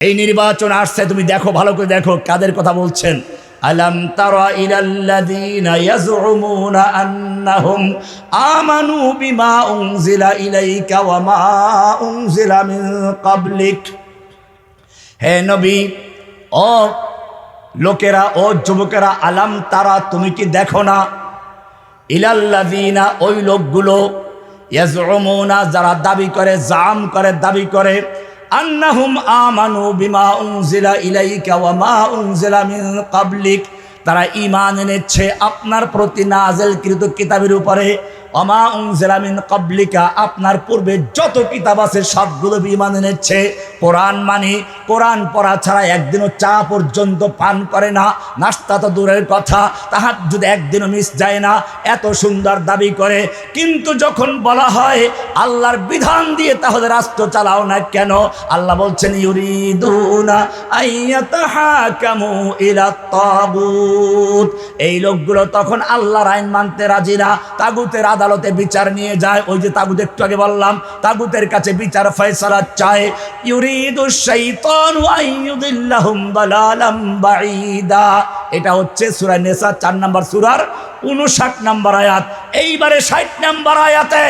এই নির্বাচন আসছে, তুমি দেখো, ভালো করে দেখো কাদের কথা বলছেন। আলাম তারা ইলাল্লাযীনা ইয়াজউমুনা আন্নাহুম আমানু বিমা উনজিলা ইলাইকা ওয়া মা উনজিলা মিন ক্বাবলিক। হে নবী, ও লোকেরা, ও যুবকেরা, আলাম তারা, তুমি কি দেখো না, ইলাল্লাযীনা, ওই লোকগুলো, ইয়াজউমুনা, যারা দাবি করে, জাম করে, দাবি করে, আন্নাহুম আমানু বিমা উনজিলা ইলাইকা ওয়া মা উনজিলা মিন ক্বাবলিক, তারা ঈমান এনেছে আপনার প্রতি নাযিলকৃত কিতাবের উপরে, ওয়া মা উনজিলা মিন ক্বাবলিকা, আপনার পূর্বে যত কিতাব আছে সবগুলো ঈমান এনেছে। কোরআন মানে, কোরআন পড়া ছাড়া একদিনও চা পর্যন্ত পান করে না, নাস্তা তো দূরের কথা, তাহাজ্জুদ একদিনও মিস যায় না, এত সুন্দর দাবি করে। কিন্তু যখন বলা হয় আল্লাহর বিধান দিয়ে তাহলে রাষ্ট্র চালাও না কেন, আল্লাহ বলছেন ইউরিদুনা আইয়াতাহাকামু ইলা তাগুত, এই লোকগুলো তখন আল্লাহর আইন মানতে রাজি না, তাগুতের আদালতে বিচার নিয়ে যায়। ওই যে তাগুত, একটু আগে বললাম, তাগুতের কাছে বিচার ফয়সালা চায়। ইউরিদুশ শাইতানু আইয়ুদিল্লাহুম দালালাম বাঈদা, এটা হচ্ছে সূরা নিসা 4 নম্বর সূরার 59 নম্বর আয়াত। এইবারে 60 নম্বর আয়াতে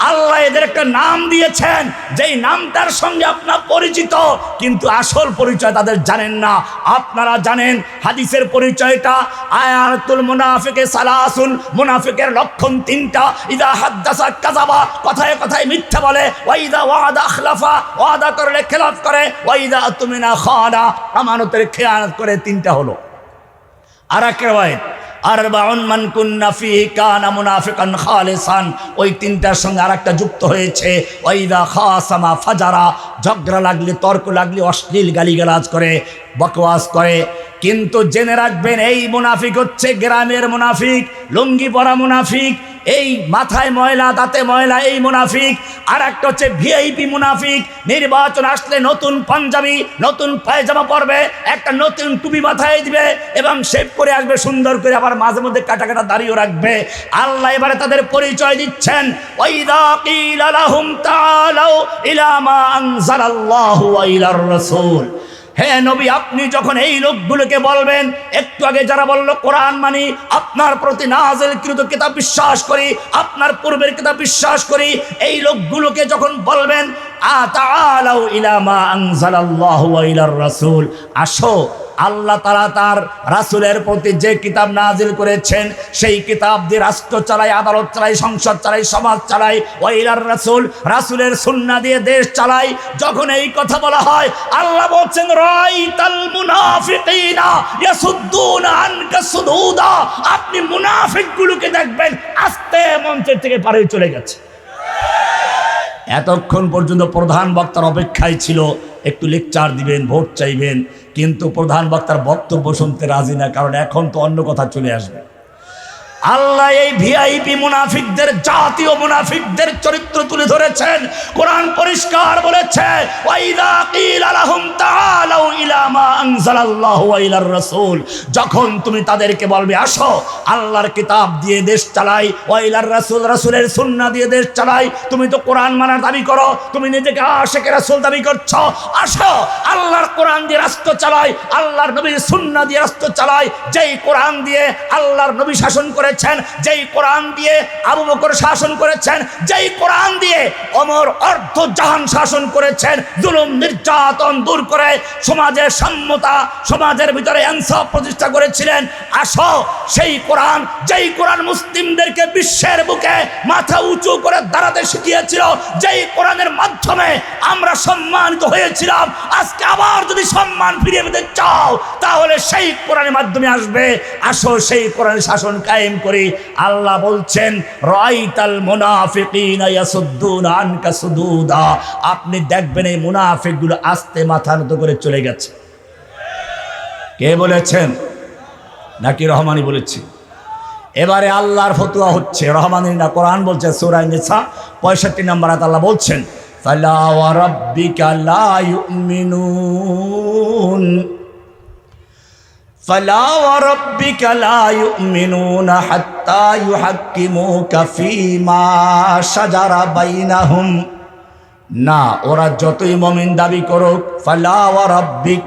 আল্লাহ এদের একটা নাম দিয়েছেন, যেই নামটার সঙ্গে আপনার পরিচিত, কিন্তু আসল পরিচয় তাদের জানেন না। আপনারা জানেন হাদিসের পরিচয়টা, আয়াতুল মুনাফিকে সালাসুন, মুনাফিকের লক্ষণ 3টা, ইযা হাদ্দাসা কাযাবা, কথায় কথায় মিথ্যা বলে, ওয়া ইযা ওয়াদা আখলাফা, ওয়াদা করলে খেলাফ করে, ওয়া ইযা আতুমিনা খানা, আমানতের খেয়ানত করে। 3টা হলো। আর এক riwayat, আরবাউন মান কুন্না ফিহি কানা মুনাফিকান খালিসান, ওই 3টার সঙ্গে আরেকটা যুক্ত হয়েছে, ওয়া ইযা খাসামা ফাজারা, ঝগড়া লাগলে, তর্ক লাগলে অশ্লীল গালিগালাজ করে, বকওয়াস করে। কিন্তু জেনে রাখবেন, এই মুনাফিক হচ্ছে গ্রামের মুনাফিক, লুঙ্গি পরা মুনাফিক, এই মাথায় ময়লা, দাঁতে ময়লা, এই মুনাফিক। আর একটা হচ্ছে ভিআইপি মুনাফিক, নির্বাচন আসলে নতুন পাঞ্জাবি, নতুন পায়জামা পরবে, একটা নতুন টুপি মাথায় দিবে এবং শেভ করে আসবে সুন্দর করে, আবার মাঝে মধ্যে কাটা কাটা দাড়িও রাখবে। আল্লাহ এবারে তাদের পরিচয় দিচ্ছেন, ওয়াইদা কিলা লাহুম তাআলাউ ইলা মা আনজালাল্লাহু ওয়া ইলার রাসূল। হে নবী, আপনি যখন এই লোকগুলোকে বলবেন, একটু আগে যারা বলল কোরআন মানি, আপনার প্রতি নাযিলকৃত কিতাব বিশ্বাস করি, আপনার পূর্বের কিতাব বিশ্বাস করি, এই লোকগুলোকে যখন বলবেন আতাআলাউ ইলা মা আনজালাল্লাহু ওয়া ইলার রাসূল, আসো আল্লাহ তাআলা তার রাসূলের প্রতি যে কিতাব নাজিল করেছেন সেই কিতাব দিয়ে রাষ্ট্র চালায়, আদালত চালায়, সংসদ চালায়, সমাজ চালায়, ওয়া ইলার রাসূল, রাসূলের সুন্নাহ দিয়ে দেশ চালায়। যখন এই কথা বলা হয়, আল্লাহ বলছেন রাইতাল মুনাফিকিনা ইয়াসুদ্দুনা আনকা সুদুদা, আপনি মুনাফিকগুলোকে দেখবেন আস্তে মঞ্চের থেকে পারে চলে গেছে। এতক্ষণ পর্যন্ত প্রধান বক্তার অপেক্ষায় ছিল, একটু লেকচার দিবেন, ভোট চাইবেন, কিন্তু প্রধান বক্তার বক্তব্য শুনতে রাজি না, কারণ এখন তো অন্য কথা চলে আসবে। আল্লাহ এই ভিআইপি মুনাফিকদের, জাতীয় মুনাফিকদের চরিত্র তুলে ধরেছেন। কোরআন পরিষ্কার বলেছে, ওয়াইদা কিলা লাহুম তাআলাউ ইলা মা আনজালাল্লাহু ওয়া ইলার রাসূল, যখন তুমি তাদেরকে বলবে আসো আল্লাহর কিতাব দিয়ে দেশ চালাই, ওয়া ইলার রাসূল, রাসূলের সুন্নাহ দিয়ে দেশ চালাই, তুমি তো কোরআন মানার দাবি করো, তুমি নিজেকে আশিকে রাসূল দাবি করছো, আসো আল্লাহর কোরআন দিয়ে রাষ্ট্র চালাই, আল্লাহর নবীর সুন্নাহ দিয়ে রাষ্ট্র চালাই, যেই কোরআন দিয়ে আল্লাহর নবী শাসন করে, যেই কোরআন দিয়ে আবু বকর শাসন করেছেন, যেই কোরআন দিয়ে ওমর অর্ধ জাহান শাসন করেছেন, জুলুম নির্যাতন দূর করে সমাজের সাম্যতা, সমাজের ভিতরে ইনসাফ প্রতিষ্ঠা করেছিলেন। আসো সেই কোরআন, যেই কোরআন মুসলিমদেরকে বিশ্বের বুকে মাথা উঁচু করে দাঁড়াতে শিখিয়েছিল, যেই কোরআনের মাধ্যমে আমরা সম্মানিত হয়েছিলাম, আজকে আবার যদি সম্মান ফিরিয়ে পেতে চাও তাহলে সেই কোরআনের মাধ্যমে আসবে। আসো সেই কোরআনের শাসন কায়েম করি। আল্লাহ বলছেন রাইতাল মুনাফিকিনা ইয়াসুদ্দুনা আনকা সুদুদা, আপনি দেখবেন এই মুনাফিকগুলো আস্তে মাথা নত করে চলে গেছে। কে বলেছেন? নাকি রহমানি বলেছি? এবারে আল্লাহর ফতোয়া হচ্ছে, রহমানি না, কোরআন বলছে সূরা নিসা 65 নম্বর আয়াত, আল্লাহ বলছেন ফালা ওয়া রাব্বিকা লা ইউমিনুন, فلا وربك لا يؤمنون حتى يحكموك فيما شجر بينهم না, ওরা যতই মুমিন দাবি করুক, ফালা ওয়া রাব্বিক,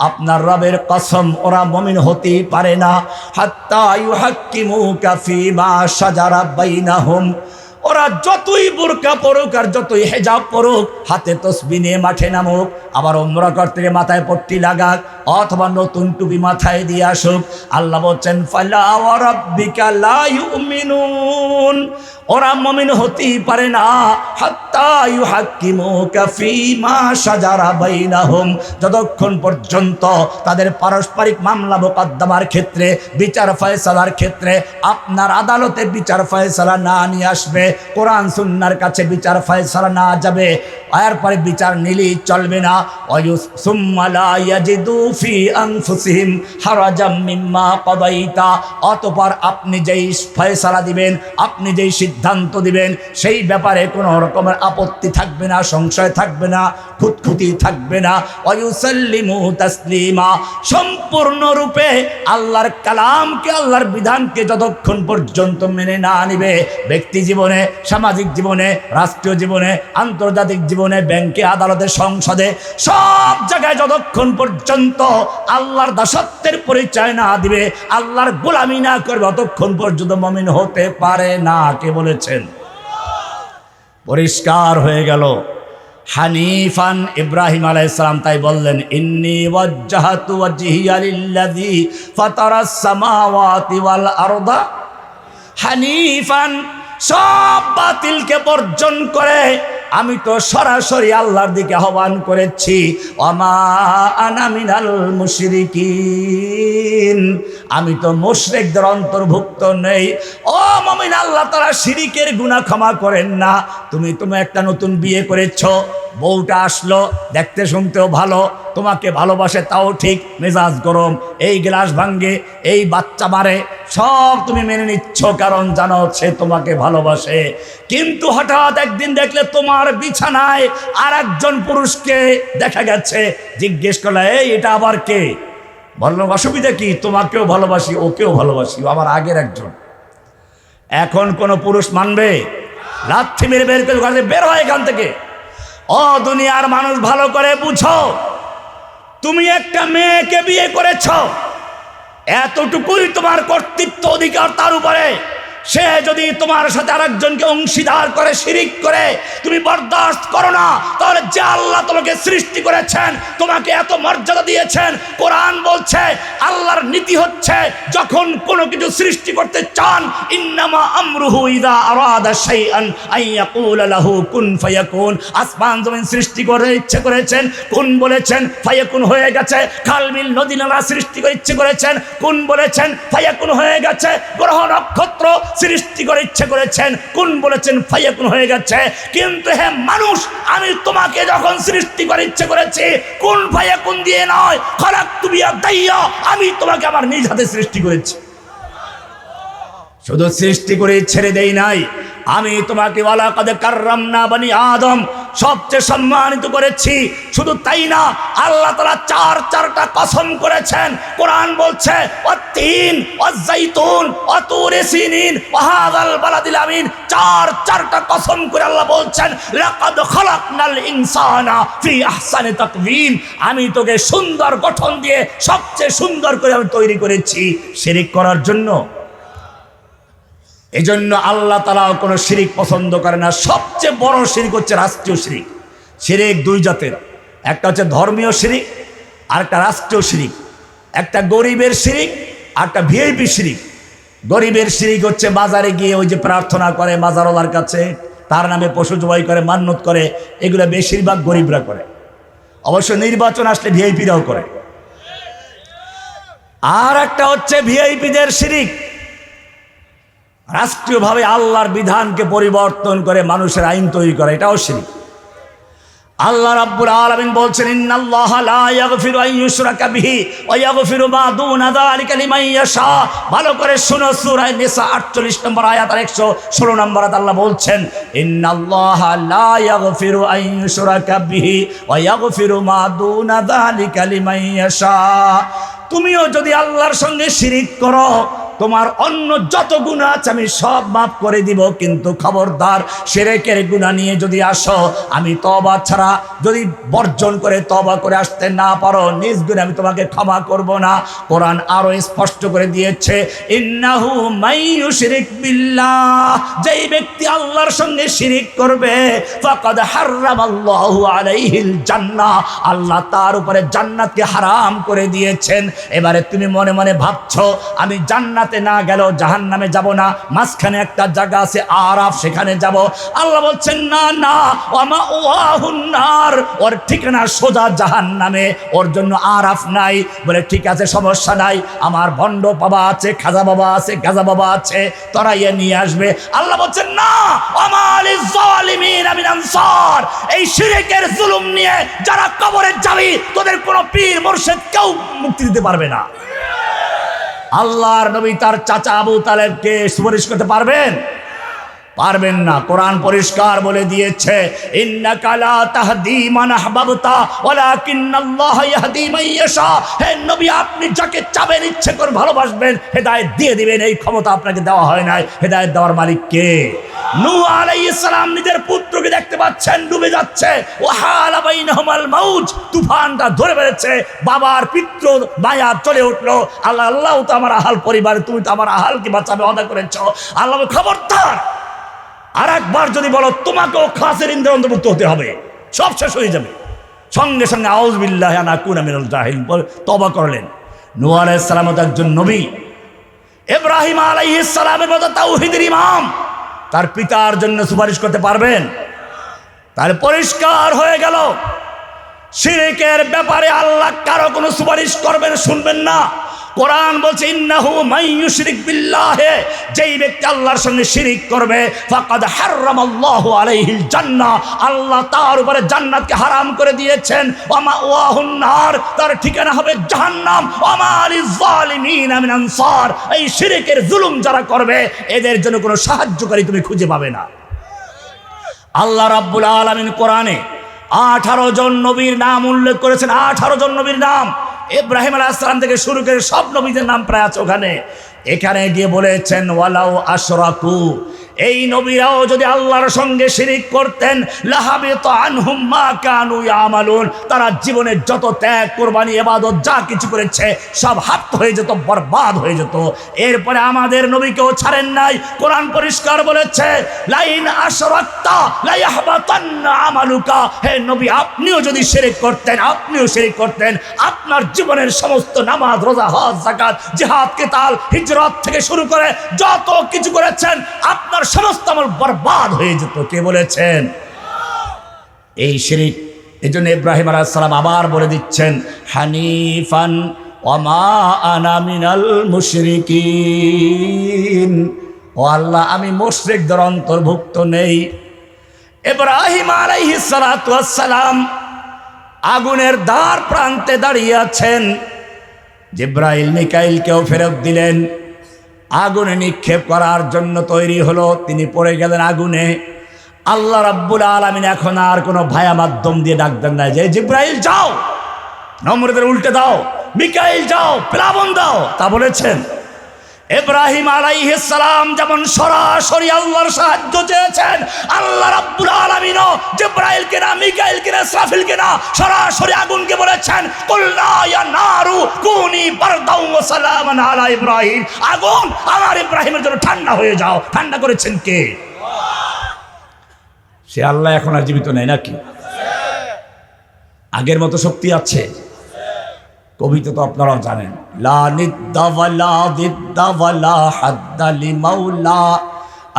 আপনার রবের কসম ওরা মুমিন হতেই পারে না। হাত্তা ইউহাক্কিমুকা ফীমা শাজারা বাইনাহুম, ওরা যতই বোরকা পরুক আর যতই হেজাব পরুক, হাতে তসবিহ নিয়ে মাঠে নামুক, আবার উমরা করতে গিয়ে মাথায় পট্টি লাগাক, অথবা নতুন টুপি মাথায় দিয়ে আসুক, আল্লাহ বলছেন ফালা ওয়া রাব্বিকা লা ইউমিনুন, ওরা মুমিন হতেই পারে না। হাত্তা ইউহাক্কিমুকা ফীমা শাজারা বাইনাহুম, যতক্ষণ পর্যন্ত তাদের পারস্পরিক মামলা মোকদ্দমার ক্ষেত্রে, বিচার ফয়সালার ক্ষেত্রে আপনার আদালতে বিচার ফয়সালা না নিয়ে আসবে, কোরআন সুন্নাহর কাছে বিচার ফয়সালা না যাবে, এরপরে বিচার নিলেই চলবে না। সুম্মা লা ইয়াজিদু ফি আনফুসিহিম হারাজাম মিম্মা কাদাইতা, অতঃপর আপনি যেই ফয়সালা দিবেন, আপনি যেই সিদ্ধান্ত দিবেন, সেই ব্যাপারে কোনো রকমের আপত্তি থাকবে না, সংশয় থাকবে না, খুঁতখুঁতি থাকবে না। ওয়ায়ুসাল্লিমু তাসলিমা, সম্পূর্ণরূপে আল্লাহর কালামকে, আল্লাহর বিধানকে যতক্ষণ পর্যন্ত মেনে না নিবে, ব্যক্তি জীবনে, সামাজিক জীবনে, রাষ্ট্রীয় জীবনে, আন্তর্জাতিক জীবনে, ব্যাংকে, আদালতে, সংসদে, সব জায়গায় যতক্ষণ পর্যন্ত আল্লাহর দাসত্বের পরিচয় না দিবে, আল্লাহর গোলামি না করবে, ততক্ষণ পর্যন্ত মুমিন হতে পারে না। কে বলেছেন? পরিষ্কার হয়ে গেল। হানিফান, ইব্রাহিম আলাইহিস সালাম তাই বললেন, ইন্নী ওয়াজ্জাহাতু ওয়াজহিয়া লিল্লাযী ফাতারাস সামাওয়াতি ওয়াল আরদা হানিফান, সব বাতিলকে বর্জন করে আমি তো সরাসরি আল্লাহর দিকে আহ্বান করেছি। ওয়ামা আনা মিনাল মুশরিকিন, আমি তো মুশরিকদের অন্তর্ভুক্ত নেই। ও মুমিন, আল্লাহ তাআলা শিরিকের গুনাহ ক্ষমা করেন না। তুমি একটা নতুন বিয়ে করেছো, বউটা আসলো, দেখতে শুনতেও ভালো, তোমাকে ভালোবাসে তাও ঠিক, মেজাজ গরম, এই গ্লাস ভাঙ্গে, এই বাচ্চা মারে, সব তুমি মেনে নিচ্ছ কারণ জানো সে তোমাকে ভালোবাসে। কিন্তু হঠাৎ একদিন দেখলে তোমার বিছানায় আর একজন পুরুষকে দেখা গেছে, জিজ্ঞেস করলে এই এটা আবার কে? বললো অসুবিধা কি, তোমাকেও ভালোবাসি, ওকেও ভালোবাসি, আবার আগের একজন। এখন কোনো পুরুষ মানবে? লাথি মেরে বের করে বের হয় এখান থেকে। ও দুনিয়ার মানুষ, ভালো করে বুঝো, তুমি একটা মেয়েকে বিয়ে করেছ, এতটুকুই তোমার কর্তৃত্ব অধিকার তার উপরে। সে যদি তোমার সাথে আরেকজনকে অংশীদার করে, শিরিক করে, তুমি বরদাস্ত করো না, তাহলে যে আল্লাহ তোমাকে সৃষ্টি করেছেন, তোমাকে এত মর্যাদা দিয়েছেন, কোরআন বলছে আল্লাহর নীতি হচ্ছে যখন কোনো কিছু সৃষ্টি করতে চান, ইন্নামা আমরুহু ইযা আরাদা শাইআন আইয়াকুলা লাহু কুন ফায়াকুন। আসমান জমিন সৃষ্টি করে ইচ্ছে করেছেন, কুন বলেছেন, ফায়াকুন হয়ে গেছে। খালবিল নদী নালা সৃষ্টি করে ইচ্ছে করেছেন, কুন বলেছেন, ফায়াকুন হয়ে গেছে। গ্রহ নক্ষত্র সৃষ্টি করে ইচ্ছে করেছেন, কুন বলেছেন, ফায়াকুন হয়ে গেছে। কিন্তু হে মানুষ, আমি তোমাকে যখন সৃষ্টি করে ইচ্ছে করেছি, কুন ফায়াকুন দিয়ে নয়, খালাকতু বিয়াদাইয়া, আমি তোমাকে আমার নিজ হাতে সৃষ্টি করেছি। শুধু সৃষ্টি করে ছেড়ে দেই নাই, আমি তোমাকে ওয়ালাকাদ কাররামনা বনি আদম, সবচেয়ে সম্মানিত করেছি। শুধু তাই না, আল্লাহ তাআলা চারটা কসম করেছেন। কোরআন বলছে ওয়াত-তিন ওয়াজ-জাইতুন ওয়া-তুরি সিনিন ওয়া হাযাল বালাদিল আমিন, চারটা কসম করে আল্লাহ বলছেন লাকাদ খালাকনাল ইনসানা ফি আহসানি তাকওয়িম, আমি তোকে সুন্দর গঠন দিয়ে সবচেয়ে সুন্দর করে আমি তৈরি করেছি শিরিক করার জন্য। এজন্য আল্লাহ তাআলা কোনো শিরিক পছন্দ করে না। সবচেয়ে বড় শিরিক হচ্ছে রাষ্ট্রীয় শিরিক। শিরিক দুই জাতের, একটা হচ্ছে ধর্মীয় শিরিক আর একটা রাষ্ট্রীয় শিরিক। একটা গরিবের শিরিক আর একটা ভিআইপি শিরিক। গরিবের শিরিক হচ্ছে বাজারে গিয়ে ওই যে প্রার্থনা করে মাজারওয়ালার কাছে, তার নামে পশু জবাই করে, মান্নত করে, এগুলো বেশিরভাগ গরিবরা করে। অবশ্য নির্বাচন আসলে ভিআইপিরাও করে। আর একটা হচ্ছে ভিআইপিদের শিরিক, রাষ্ট্রীয়ভাবে আল্লাহর বিধানকে পরিবর্তন করে মানুষের আইন তৈরি করে, এটাও শিরক। আল্লাহ রাব্বুল আলামিন বলছেন ইন্নাল্লাহা লা ইয়াগফিরু আন ইউশরাকা বিহি ওয়া ইয়াগফিরু মা দুনা যালিকা লিমান ইয়াশা। ভালো করে শুনো, সূরা নিসা 48 নম্বর আয়াত আর 116 নম্বর আয়াত আল্লাহ বলছেন ইন্নাল্লাহা লা ইয়াগফিরু আন ইউশরাকা বিহি ওয়া ইয়াগফিরু মা দুনা যালিকা লিমান ইয়াশা। তুমিও যদি আল্লাহর সঙ্গে শিরিক করো, তোমার অন্য যত গুনাহ আছে আমি সব মাফ করে দিব, কিন্তু খবরদার শিরকের গুনাহ নিয়ে যদি আসো, আমি তওবা ছাড়া যদি বর্জন করে তওবা করে আসতে না পারো, নিজ গুণে আমি তোমাকে ক্ষমা করব না। কোরআন আরো স্পষ্ট করে দিয়েছে, ইন্নাহু মাইয়ুশরিক বিল্লাহ, যেই ব্যক্তি আল্লাহর সঙ্গে শিরিক করবে, ফাকাদ হারামাল্লাহু আলাইহিল জান্নাহ, আল্লাহ তার উপরে জান্নাতকে হারাম করে দিয়েছেন। এবারে তুমি মনে মনে ভাবছো আমি জান্নাতে না গেলেও জাহান্নামে যাব না, মাঝখানে একটা জায়গা আছে আরাফ, সেখানে যাব। আল্লাহ বলছেন না না, ওয়ামা ওয়াহুন নার, ওর ঠিকানা সোজা জাহান্নামে, ওর জন্য আরাফ নাই। বলে ঠিক আছে, সমস্যা নাই, আমার ভণ্ড বাবা আছে, খাজা বাবা আছে, গাজা বাবা আছে, তোরা ইয়ে নিয়ে আসবে। আল্লাহ বলছেন না, আমালিজ জালিমিন মিন আনসার, এই শিরকের জুলুম নিয়ে যারা কবরে যাবি, তোদের কোনো পীর মুর্শিদ কেউ মুক্তি দিতে পারবে না। আল্লাহর নবী তার চাচা আবু তালেবকে সুপারিশ করতে পারবেন? পারবেন না। কোরআন পরিষ্কার বলে দিয়েছে, ইন্নাকা লা তাহদি মান আহবাবতা ওয়ালাকিন্নাল্লাহ ইয়াহদি মান ইয়াশা। হে নবী, আপনি যাকে চাবেন, ইচ্ছে করে ভালোবাসবেন, হেদায়েত দিয়ে দিবেন, এই ক্ষমতা আপনাকে দেওয়া হয় নাই। হেদায়েত দেওয়ার মালিক কে? নূহ আলাইহিস সালাম নিজের পুত্রকে দেখতে পাচ্ছেন ডুবে যাচ্ছে, ওয়াহালা বাইনাহুমাল মাউজ, তুফানটা ধরে ফেলেছে, বাবার পিতৃ মায়া চলে উঠলো। আল্লাহ, আল্লাহ তো আমার আহাল পরিবার, তুমি তো আমার আহালকে বাঁচাবে ওয়াদা করেছো। আল্লাহ খবরদার, আর একবার যদি বলো তোমাকেও খাসিরিনদের অন্তর্ভুক্ত হতে হবে, সব শেষ হয়ে যাবে। সঙ্গে সঙ্গে আউযু বিল্লাহি আন আকুনা মিনাল জাহিলিন বলে তওবা করলেন। নূহ আলাইহিস সালাম একজন নবী, ইব্রাহিম আলাইহিস সালামের মতো তাওহীদের ইমাম, তার পিতার জন্য সুপারিশ করতে পারবেন? তার পরিষ্কার হয়ে গেল, শিরকের ব্যাপারে আল্লাহ কারো কোনো সুপারিশ করবেন শুনবেন না। কোরআন বলছে, ইন্নাহু মাইয়ুশরিক বিল্লাহ, যেই ব্যক্তি আল্লাহর সঙ্গে শিরিক করবে, ফাকাদ হারামাল্লাহু আলাইহিল জান্নাহ, আল্লাহ তার উপরে জান্নাতকে হারাম করে দিয়েছেন। ওয়া মাওয়াহুন নার, তার ঠিকানা হবে জাহান্নাম। ওয়া মা লিজ জালিমিন মিন আনসার, এই শিরকের জুলুম যারা করবে, এদের জন্য কোনো সাহায্যকারী তুমি খুঁজে পাবে না। আল্লাহ রাব্বুল আলামিন কোরআনে 18 জন নবীর নাম উল্লেখ করেছেন। 18 জন নবীর নাম, ইব্রাহিম আলাইহিস সালাম থেকে শুরু করে সব নবীদের নাম প্রায় আছে ওখানে। এখানে গিয়ে বলেছেন, ওয়ালাউ আশরাকু, এই নবীরাও যদি আল্লাহর সঙ্গে শিরিক করতেন, লাহাবিত আনহুম মা কানু ইয়ামালুন, তারা জীবনের যত ত্যাগ, কুরবানি, ইবাদত যা কিছু করেছে সব হাত হয়ে যেত, বরবাদ হয়ে যেত। এরপরে আমাদের নবীকেও ছাড়েন নাই। কোরআন পরিষ্কার বলেছে, লাইন আশরাকতা লা ইয়াহবাতান্না আমালুকা, হে নবী, আপনিও যদি শিরিক করতেন, আপনিও শিরিক করতেন, আপনার জীবনের সমস্ত নামাজ, রোজা, হজ, যাকাত, জিহাদ, কিতাল, হিজরত থেকে শুরু করে যত কিছু করেছেন, আপনার সমস্ত আমল বরবাদ হয়ে যেত। কে বলেছেন? এই শিরিক। এজন্য ইব্রাহিম আলাইহিস সালাম আবার বলে দিচ্ছেন, হানিফান ওয়া মা আনা মিনাল মুশরিকিন, ও আল্লাহ, আমি মুশরিকদের অন্তর্ভুক্ত নেই। ইব্রাহিম আলাইহিস সালাতু ওয়াস সালাম আগুনের দ্বার প্রান্তে দাঁড়িয়ে আছেন। জিবরাইল মিকাইলকেও ফেরত দিলেন, আগুনে নিক্ষেপ করার জন্য তৈরি হলো, তিনি পড়ে গেলেন আগুনে। আল্লাহ রাব্বুল আলামিন এখন আর কোনো ভায়া মাধ্যম দিয়ে ডাকতেন না যে জিবরাইল যাও, নমরুদের উল্টে দাও, মিকাইল যাও, প্লাবন দাও, তা বলেছেন। ইব্রাহিম আলাইহিস সালাম যেমন সরাসরি আল্লাহর সাহায্য চেয়েছেন, আল্লাহ রাব্বুল আলামিনও জিবরাইলকে না, মিকাইলকে না, ইসরাফিলকে না, সরাসরি আগুনকে বলেছেন, কুলনা ইয়া নারু কুনি বারদাও ওয়া সালামান আলা ইব্রাহিম, আগুন আমার ইব্রাহিমের জন্য ঠান্ডা হয়ে যাও। ঠান্ডা করেছেন কে? সে আল্লাহ এখন আর জীবিত নেই নাকি? আগের মতো শক্তি আছে? কবিতা তো আপনারাও জানেন, লা নিদ্দা ওয়ালা দিদ্দা ওয়ালা হাদ্দা লিমাওলা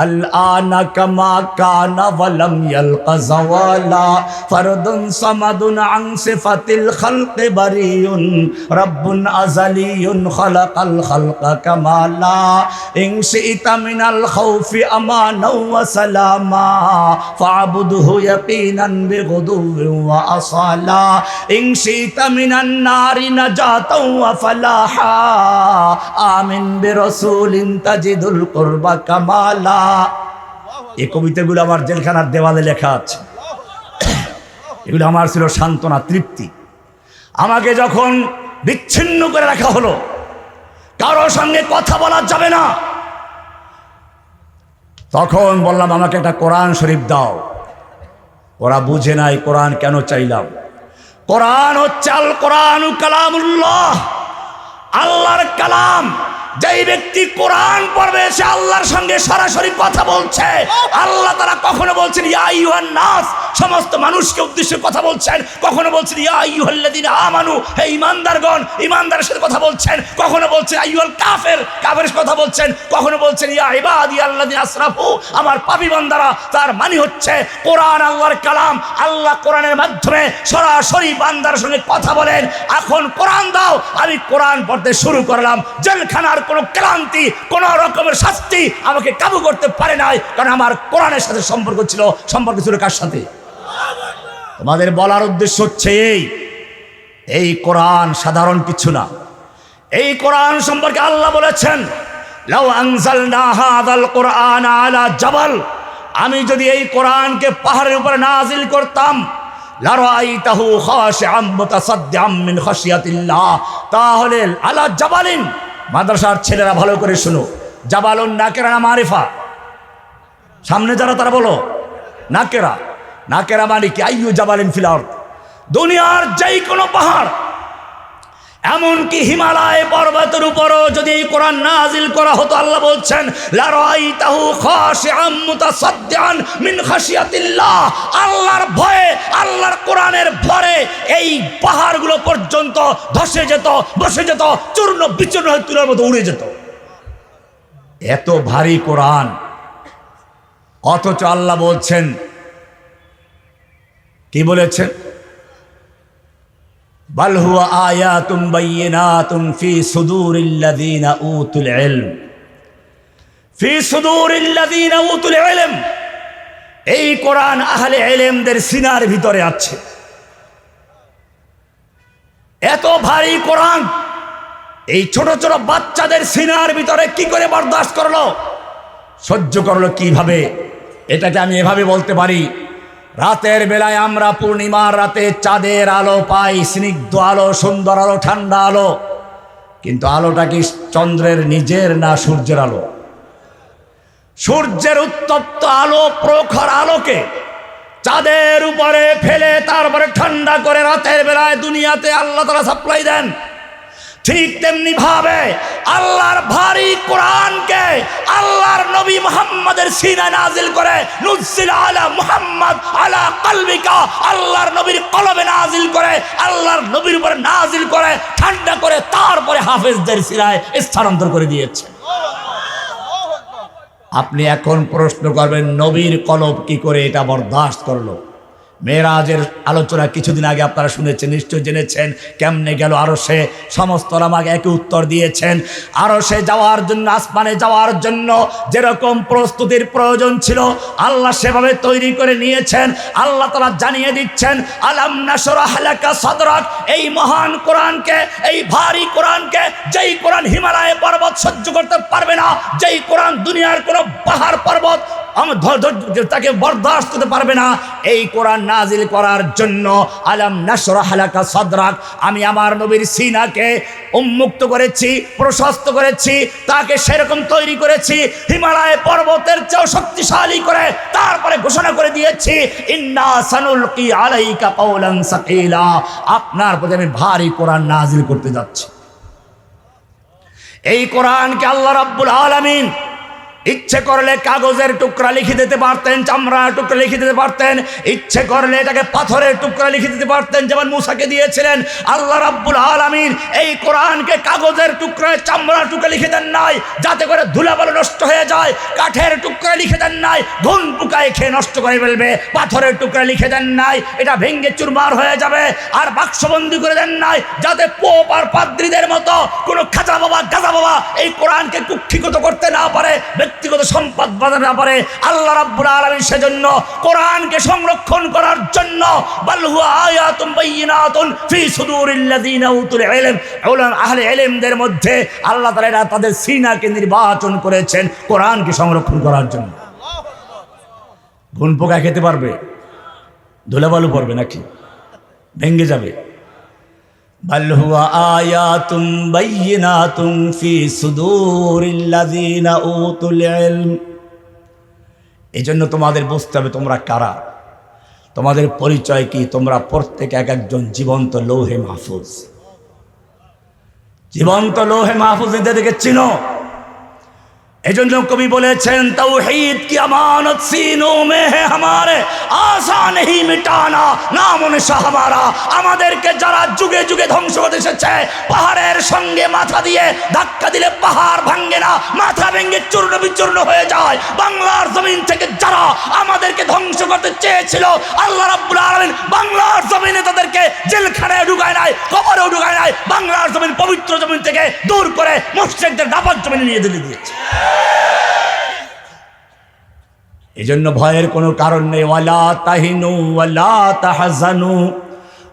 আল-আনা কামা কানা ওয়ালাম ইয়ালকা যাওয়ালা ফারদুন সামাদুন আন সিফাতিল খালকি বারিউন রাব্বুন আযালিয়ুন খালাকাল খালকা কামালা ইন শি'তা মিনাল খাউফি আমানাও ওয়া সালামা ফা'বুদহু ইয়াকিনান বিগুদুওয়িন ওয়া আসালা ইন শি'তা মিনান নারি নাজাতাও ওয়া ফালাহা আমিন বিরাসূলিন তাজিদুল কুরবা কামালা। এই কবিতাগুলো আমার জেলখানার দেওয়ালে লেখা আছে। এগুলো আমার ছিল সান্ত্বনা, তৃপ্তি। আমাকে যখন বিচ্ছিন্ন করে রাখা হলো, কারো সঙ্গে কথা বলা যাবে না। তখন বললাম আমাকে একটা কোরআন শরীফ দাও। ওরা বুঝে নাই কোরআন কেন চাইলাম। কোরআন হচ্ছে আল কোরআনু কালামুল্লাহ, আল্লাহর কালাম। যেই ব্যক্তি কোরআন পড়বে সে আল্লাহর সঙ্গে সরাসরি কথা বলছে। আল্লাহ তাআলা কখনো বলছেন ইয়া আইয়ুহান নাস, সমস্ত মানুষকে উদ্দেশ্যে কথা বলছেন। কখনো বলছেন ইয়া আইয়ুহাল্লাযীনা আমানু, হে ঈমানদারগণ, ঈমানদারের সাথে কথা বলছেন। কখনো বলছেন আইয়ুহাল কাফের, কাফেরের সাথে কথা বলছেন। কখনো বলছেন ইয়া ইবাদিয়াল্লাযীনা আসরাফু, আমার পাপী বান্দারা। তার মানে হচ্ছে কোরআন আল্লাহর কালাম। আল্লাহ কোরআনের মাধ্যমে সরাসরি বান্দার সঙ্গে কথা বলেন। এখন কোরআন দাও, আমি কোরআন পড়তে শুরু করলাম। জেলখানার কোনো ক্লান্তি, কোনো রকমের শাস্তি আমাকে কাবু করতে পারে নাই, কারণ আমার কোরআনের সাথে সম্পর্ক ছিল। সম্পর্ক ছিল কার সাথে? তোমাদের বলার উদ্দেশ্য হচ্ছে এই কোরআন সাধারণ কিছু না। এই কোরআন সম্পর্কে আল্লাহ বলেছেন লাউ আনজালনা হাযাল কোরআন আলা জাবাল, আমি যদি এই কোরআনকে পাহাড়ের উপরে নাজিল করতাম, লারাআইতাহু খাশিআম মুতাসাদ্দিআম মিন খাশিয়াতিল্লাহ, তাহলে আলা জাবালিন, মাদ্রাসার ছেলেরা ভালো করে শুনো, জাবালুন নাকেরা না মারিফা? সামনে যারা তারা বলো নাকেরা। নাকেরা মানে কি? আইয়ু জাবালিন ফিল আরদ, দুনিয়ার যেই কোনো পাহাড়, এমনকি হিমালয় পর্বতের উপরও যদি এই কোরআন নাজিল করা হতো, আল্লাহ বলছেন লারাআইতাহু খাশিআম মুতাসাদ্দিআন মিন খাশিয়াতিল্লাহ, আল্লাহর ভয়ে, আল্লাহর কোরআনের ভরে এই পাহাড়গুলো পর্যন্ত ধসে যেত, বসে যেত, চূর্ণ বিচূর্ণ হয়ে তুলার মতো উড়ে যেত। এত ভারী কোরআন, অথচ আল্লাহ বলছেন, কি বলেছেন? বাল হুয়া আয়াতুম বাইয়িনাতুম ফি সুদুরিল্লাযিনা উতুল ইলম, ফি সুদুরিল্লাযিনা উতুল ইলম। এই কোরআন আহলে ইলমদের সিনার ভিতরে আছে। এত ভারী কোরআন এই ছোট ছোট বাচ্চাদের সিনার ভিতরে কি করে বরদাস্ত করলো, সহ্য করলো কিভাবে? এটাকে আমি এভাবে বলতে পারি, রাতের বেলায় আমরা পূর্ণিমার রাতে চাঁদের আলো পাই, স্নিগ্ধ আলো, সুন্দর আলো, ঠান্ডা আলো, কিন্তু আলোটা কি চন্দ্রের নিজের না সূর্যের আলো? সূর্যের উত্তপ্ত আলো, প্রখর আলোকে চাঁদের উপরে ফেলে তারপরে ঠান্ডা করে রাতের বেলায় দুনিয়াতে আল্লাহ তাআলা সাপ্লাই দেন। ঠিক তেমনি ভাবে আল্লাহর ভারী কোরআনকে আল্লাহর নবী মুহাম্মাদের সিনায় নাজিল করে, নুজ্জিল আলা মুহাম্মাদ আলা কলবিকা, আল্লাহর নবীর কলবে নাজিল করে, আল্লাহর নবীর উপরে নাজিল করে, ঠান্ডা করে তারপরে হাফেজদের সিনায় স্থানান্তর করে দিয়েছে। আপনি এখন প্রশ্ন করবেন নবীর কলব কি করে এটা বরদাস্ত করলো? মেরাজের আলোচনা কিছুদিন আগে আপনারা শুনেছেন, নিশ্চয় জেনেছেন কেমনে গেল আরশে। সমস্ত ওলামাকে একই উত্তর দিয়েছেন, আরশে যাওয়ার জন্য, আসমানে যাওয়ার জন্য যেরকম প্রস্তুতির প্রয়োজন ছিল আল্লাহ সেভাবে তৈরি করে নিয়েছেন। আল্লাহ তাআলা জানিয়ে দিচ্ছেন আলাম নাশরাহ লাকা সাদরাক, এই মহান কোরআনকে, এই ভারী কোরআনকে, যেই কোরআন হিমালয় পর্বত সহ্য করতে পারবে না, যেই কোরআন দুনিয়ার কোনো পাহাড় পর্বত তাকে বরদাস্ত করতে পারবে না, এই কোরআন নাজিল করার জন্য আলাম নাশরাহ লাকা সাদরাক, আমি আমার নবীর সিনাকে উন্মুক্ত করেছি, প্রশস্ত করেছি, তাকে সেরকম তৈরি করেছি হিমালয় পর্বতের চেয়েও শক্তিশালী করে। তারপরে ঘোষণা করে দিয়েছি ইন্না সানুলকি আলাইকা কাওলান সাকিলা, আপনার প্রতি আমি ভারী কোরআন নাজিল করতে যাচ্ছি। এই কোরআনকে আল্লাহ রাব্বুল আলামিন ইচ্ছে করলে কাগজের টুকরা লিখে দিতে পারতেন, চামড়ার টুকরা লিখে দিতে পারতেন, ইচ্ছে করলে এটাকে পাথরের টুকরা লিখে দিতে পারতেন, যেমন মূসাকে দিয়েছিলেন। আল্লাহ রাব্বুল আলামিন এই কোরআনকে কাগজের টুকরায়, চামড়ার টুকরা লিখে দেন নাই যাতে করে ধুলাবালু নষ্ট হয়ে যায়, কাঠের টুকরা লিখে দেন নাই ঘুন পোকায় খেয়ে নষ্ট করে ফেলবে, পাথরের টুকরা লিখে দেন নাই এটা ভেঙ্গে চুরমার হয়ে যাবে, আর বাক্সবন্দি করে দেন নাই যাতে পোপ আর পাদ্রীদের মতো কোনো খাজা বাবা, গাজা বাবা এই কোরআনকে কুক্ষিগত করতে না পারে, ব্যক্তিগত সম্পদ বাঁধাতে না পারে। আল্লাহ রাব্বুল আলামিন সেজন্য কোরআনকে সংরক্ষণ করার জন্য বাল হুয়া আয়াতুম বাইয়িনাতুন ফি সুদুরিল্লাযিনা উতুল ইলম, উলামা আহলে ইলমদের মধ্যে আল্লাহ তাআলা তাদের সিনাকে নির্বাচন করেছেন কোরআনকে সংরক্ষণ করার জন্য। ঘুন পোকা খেতে পারবে? ধুলাবালু পড়বে নাকি? ভেঙ্গে যাবে। বাল হুয়া আয়াতুম বাইয়িনাতুম ফি সুদুরিল্লাযিনা উতুল ইলম। এজন্য তোমাদের বুঝতে হবে তোমরা কারা, তোমাদের পরিচয় কি। তোমরা প্রত্যেকে এক একজন জীবন্ত লৌহে মাহফুজ, জীবন্ত লৌহে মাহফুজ এদেরকে চিনো। এজন্য কবি বলেছেন তাওহীদ কি আমানত সিনো মে হে হামারে আশা নেহি মিটানা নাম নিশা হামারা। আমাদেরকে যারা যুগে যুগে ধ্বংস করতে এসেছে, পাহাড়ের সঙ্গে মাথা দিয়ে ধাক্কা দিলে পাহাড় ভাঙে না, মাথা ভেঙে চূর্ণ বিচূর্ণ হয়ে যায়। বাংলার জমিন থেকে যারা আমাদেরকে ধ্বংস করতে চেয়েছিল, আল্লাহ রাব্বুল আলামিন বাংলার জমিনে তাদেরকে জেলখানায় ঢুকায় নাই, কবরেও ঢুকায় নাই। বাংলার জমিন পবিত্র জমিন থেকে দূর করে মুশরিকদের নাপাক জমিনে নিয়ে দিয়েছে। এজন্য ভয়ের কোনো কারণ নেই। ওয়ালা তাহিনু ওয়ালা তাহজানু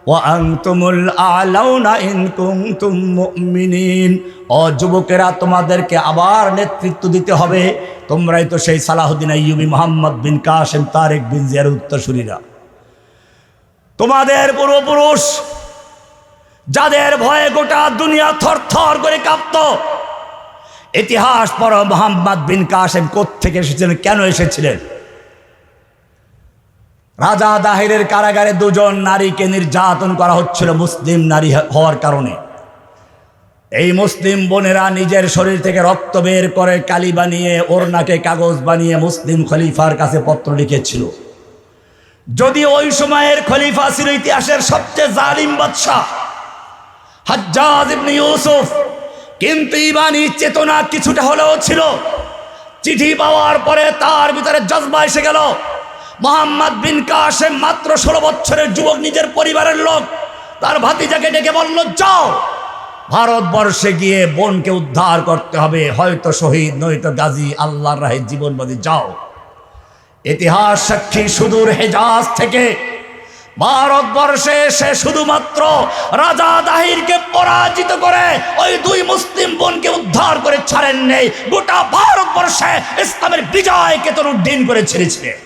ওয়া আনতুমুল আ'লাউনা ইন কুনতুম মুমিনিন। ও যুবকেরা, তোমাদেরকে আবার নেতৃত্ব দিতে হবে। তোমরাই তো সেই সালাহুদ্দিন আইয়ুবী, মুহাম্মদ বিন কাসেম, তারেক বিন জিয়ার উত্তরসূরিরা। তোমাদের পূর্বপুরুষ যাদের ভয়ে গোটা দুনিয়া থরথর করে কাঁপত, ইতিহাস পড়ো। মুহাম্মদ বিন কাসেম কোত্থেকে এসেছিলেন, কেন এসেছিলেন? রাজা দাহিরের কারাগারে দুজন নারীকে নির্যাতন করা হচ্ছিল মুসলিম নারী হওয়ার কারণে। এই মুসলিম বোনেরা নিজের শরীর থেকে রক্ত বের করে কালি বানিয়ে ওড়নাকে কাগজ বানিয়ে মুসলিম খলিফার কাছে পত্র লিখেছিল। যদি ওই সময়ের খলিফা ছিল ইতিহাসের সবচেয়ে জালিম বাদশাহ হাজ্জাজ ইবনে ইউসুফ, কিন্তু ইমানি চেতনা কিছুটা হলেও ছিল। চিঠি পাওয়ার পরে তার ভিতরে জজবা এসে গেল। মুহাম্মদ বিন কাসেম মাত্র 16 বছরের যুবক, নিজের পরিবারের লোক, তার ভাতিজাকে ডেকে বলল, যাও ভারতবর্ষে গিয়ে বোনকে উদ্ধার করতে হবে, হয়তো শহীদ নয়তো গাজী, আল্লাহর রাহে জীবনবাদী, যাও। ইতিহাস সাক্ষী সুদূর হেজাজ থেকে ভারতবর্ষে এসে শুধুমাত্র রাজা দাহিরকে পরাজিত করে ওই দুই মুসলিম বোনকে উদ্ধার করে ছাড়েন নেই, গোটা ভারতবর্ষে ইসলামের বিজয়কে তরুণ দিন করে ছেড়েছিলেন।